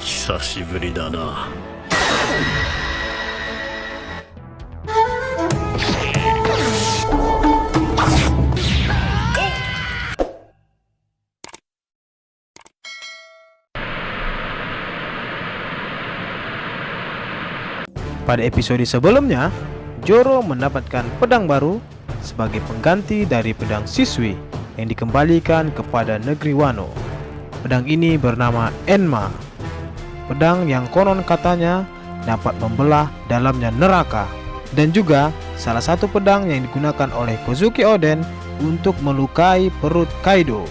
久しぶりだな。Pada episode sebelumnya, Zoro mendapatkan pedang baru sebagai pengganti dari pedang Shisui yang dikembalikan kepada negeri Wano. Pedang ini bernama Enma, pedang yang konon katanya dapat membelah dalamnya neraka, dan juga salah satu pedang yang digunakan oleh Kozuki Oden untuk melukai perut Kaido.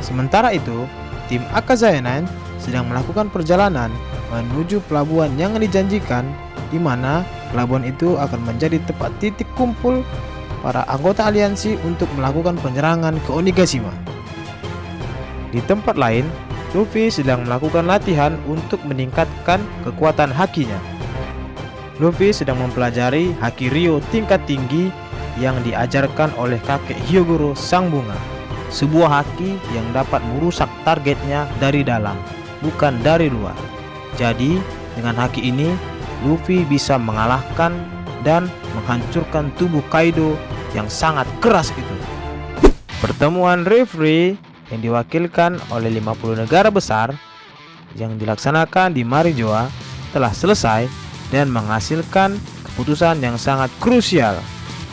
Sementara itu, tim Akazaya 9 sedang melakukan perjalanan menuju pelabuhan yang dijanjikan, di mana pelabuhan itu akan menjadi tempat titik kumpul para anggota aliansi untuk melakukan penyerangan ke Onigashima. Di tempat lain, Luffy sedang melakukan latihan untuk meningkatkan kekuatan hakinya. Luffy sedang mempelajari haki Ryo tingkat tinggi yang diajarkan oleh kakek Hyogoro Sang Bunga, sebuah haki yang dapat merusak targetnya dari dalam, bukan dari luar. Jadi, dengan haki ini, Luffy bisa mengalahkan dan menghancurkan tubuh Kaido yang sangat keras itu. Pertemuan referee yang diwakilkan oleh 50 negara besar yang dilaksanakan di Marinjoa telah selesai dan menghasilkan keputusan yang sangat krusial.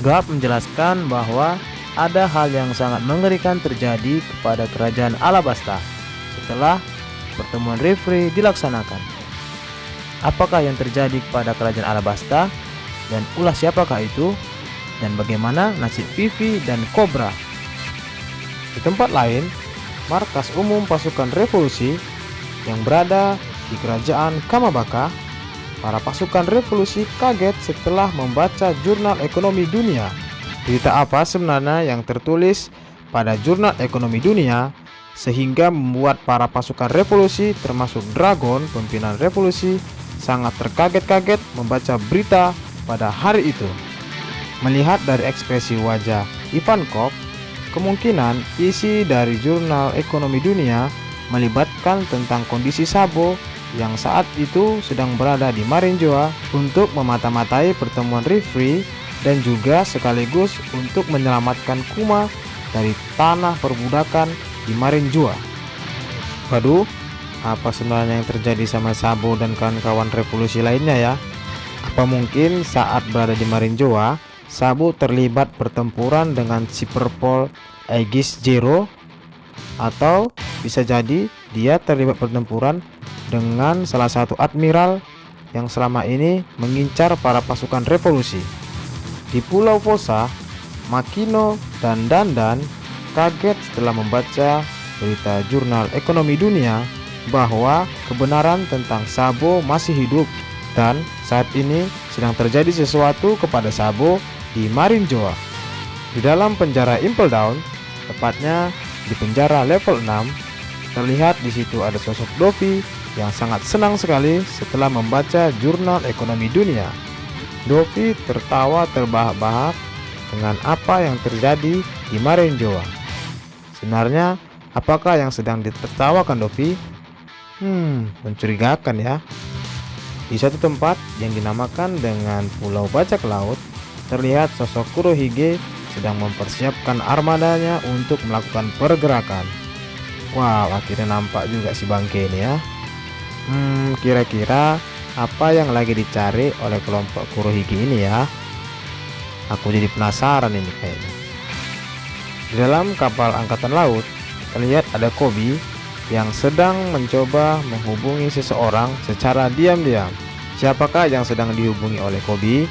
Garp menjelaskan bahwa ada hal yang sangat mengerikan terjadi kepada kerajaan Alabasta setelah pertemuan referee dilaksanakan. Apakah yang terjadi kepada kerajaan Alabasta, dan ulah siapakah itu, dan bagaimana nasib Vivi dan Cobra? Di tempat lain, markas umum pasukan revolusi yang berada di kerajaan Kamabaka, para pasukan revolusi kaget setelah membaca jurnal ekonomi dunia. Berita apa sebenarnya yang tertulis pada jurnal ekonomi dunia sehingga membuat para pasukan revolusi termasuk Dragon, pimpinan revolusi, sangat terkaget-kaget membaca berita pada hari itu. Melihat dari ekspresi wajah Ivankov, kemungkinan isi dari jurnal ekonomi dunia melibatkan tentang kondisi Sabo yang saat itu sedang berada di Marinjoa untuk memata-matai pertemuan referee dan juga sekaligus untuk menyelamatkan Kuma dari tanah perbudakan di Marinjoa. Waduh, apa sebenarnya yang terjadi sama Sabo dan kawan-kawan revolusi lainnya ya? Apa mungkin saat berada di Marinjoa, Sabo terlibat pertempuran dengan si Purple Aegis Zero? Atau bisa jadi dia terlibat pertempuran dengan salah satu admiral yang selama ini mengincar para pasukan revolusi. Di Pulau Fosa, Makino dan Dandan kaget setelah membaca berita jurnal ekonomi dunia bahwa kebenaran tentang Sabo masih hidup dan saat ini sedang terjadi sesuatu kepada Sabo di Marinjoa. Di dalam penjara Impel Down, tepatnya di penjara level 6, terlihat di situ ada sosok Dovi yang sangat senang sekali setelah membaca jurnal ekonomi dunia. Dovi tertawa terbahak-bahak dengan apa yang terjadi di Marinjoa. Sebenarnya, apakah yang sedang ditertawakan Dovi? Mencurigakan ya. Di satu tempat yang dinamakan dengan Pulau Bajak Laut, terlihat sosok Kurohige sedang mempersiapkan armadanya untuk melakukan pergerakan. Wow, akhirnya nampak juga si bangke ini ya. Kira-kira apa yang lagi dicari oleh kelompok Kurohige ini ya? Aku jadi penasaran ini kayaknya. Di dalam kapal angkatan laut, terlihat ada Kobi yang sedang mencoba menghubungi seseorang secara diam-diam. Siapakah yang sedang dihubungi oleh Kobi,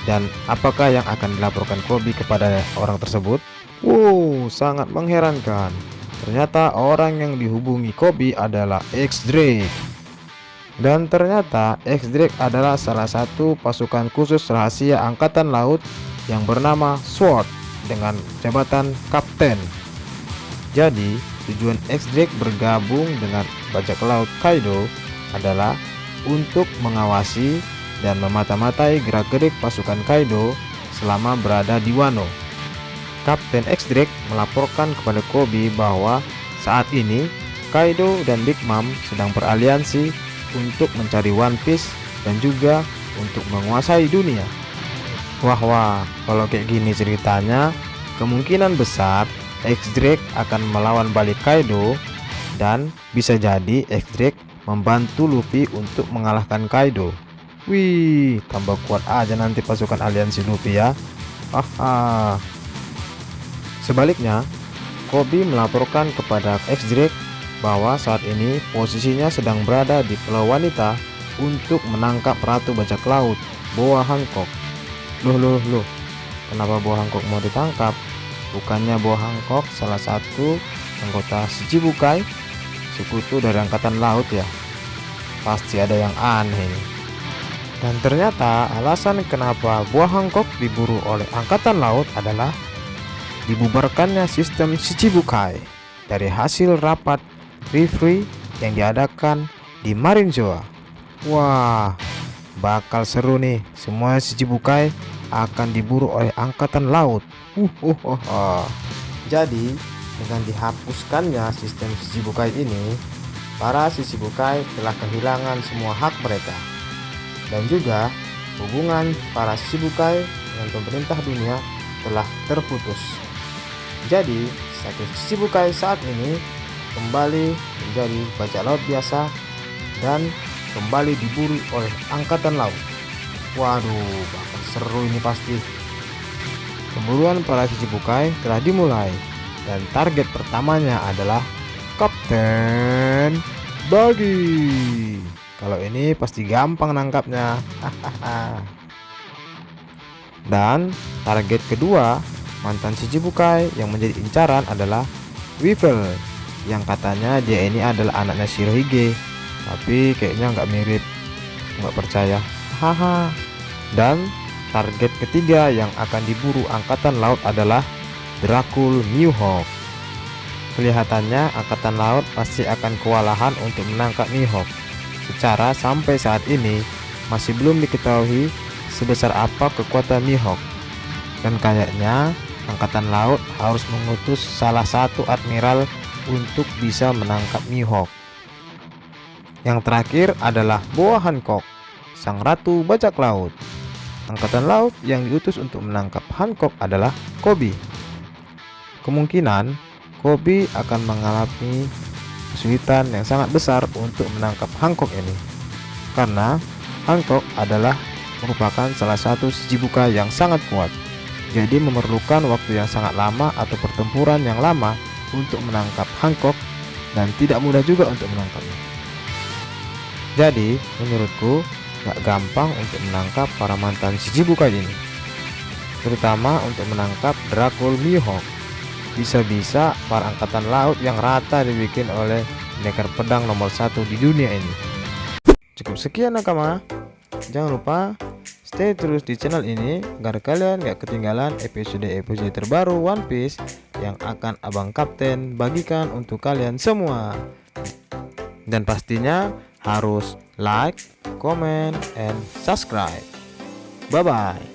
dan apakah yang akan dilaporkan Kobi kepada orang tersebut? Sangat mengherankan. Ternyata orang yang dihubungi Kobi adalah X-Drake. Dan ternyata X-Drake adalah salah satu pasukan khusus rahasia angkatan laut yang bernama SWORD dengan jabatan kapten. Jadi tujuan X-Drake bergabung dengan bajak laut Kaido adalah untuk mengawasi dan memata-matai gerak-gerik pasukan Kaido selama berada di Wano. Kapten X-Drake melaporkan kepada Kobi bahwa saat ini Kaido dan Big Mom sedang beraliansi untuk mencari One Piece dan juga untuk menguasai dunia. Wah, kalau kayak gini ceritanya, kemungkinan besar X-Drake akan melawan balik Kaido, dan bisa jadi X-Drake membantu Luffy untuk mengalahkan Kaido. Wih, tambah kuat aja nanti pasukan aliansi Luffy ya. Haha. Sebaliknya, Koby melaporkan kepada X-Drake bahwa saat ini posisinya sedang berada di Pulau Wanita untuk menangkap Ratu Bajak Laut, Boa Hancock. Loh, kenapa Boa Hancock mau ditangkap? Bukannya Boa Hancock salah satu anggota Shichibukai, sekutu dari Angkatan Laut ya? Pasti ada yang aneh ini. Dan ternyata alasan kenapa Boa Hancock diburu oleh Angkatan Laut adalah dibubarkannya sistem Shichibukai dari hasil rapat referee yang diadakan di Marinzoa. Wah, bakal seru nih. Semua Shichibukai akan diburu oleh Angkatan Laut. Jadi dengan dihapuskannya sistem Shichibukai ini, para Shichibukai telah kehilangan semua hak mereka, dan juga hubungan para Shichibukai dengan pemerintah dunia telah terputus. Jadi status Shichibukai saat ini kembali menjadi bajak laut biasa dan kembali diburu oleh Angkatan Laut. Waduh, bakal seru ini pasti. Pemburuan para Shichibukai telah dimulai, dan target pertamanya adalah Kapten Buggy. Kalau ini pasti gampang nangkapnya. Dan target kedua mantan Shichibukai yang menjadi incaran adalah Weevil, yang katanya dia ini adalah anaknya Shirohige, tapi kayaknya nggak mirip, nggak percaya. Haha. Dan target ketiga yang akan diburu Angkatan Laut adalah Dracul Mihawk. Kelihatannya Angkatan Laut pasti akan kewalahan untuk menangkap Mihawk. Secara sampai saat ini masih belum diketahui sebesar apa kekuatan Mihawk, dan kayaknya Angkatan Laut harus mengutus salah satu admiral untuk bisa menangkap Mihawk. Yang terakhir adalah Boa Hancock, sang ratu bajak laut. Angkatan Laut yang diutus untuk menangkap Hancock adalah Koby. Kemungkinan Koby akan mengalami kesulitan yang sangat besar untuk menangkap Hancock ini, karena Hancock adalah merupakan salah satu Shichibukai yang sangat kuat. Jadi memerlukan waktu yang sangat lama atau pertempuran yang lama untuk menangkap Hancock, dan tidak mudah juga untuk menangkapnya. Jadi menurutku gak gampang untuk menangkap para mantan Shichibukai ini, terutama untuk menangkap Dracul Mihawk. Bisa-bisa para Angkatan Laut yang rata dibikin oleh pendekar pedang nomor 1 di dunia ini. Cukup sekian nakama. Jangan lupa stay terus di channel ini agar kalian gak ketinggalan episode-episode terbaru One Piece yang akan Abang Kapten bagikan untuk kalian semua. Dan pastinya harus like, comment, and subscribe. Bye-bye.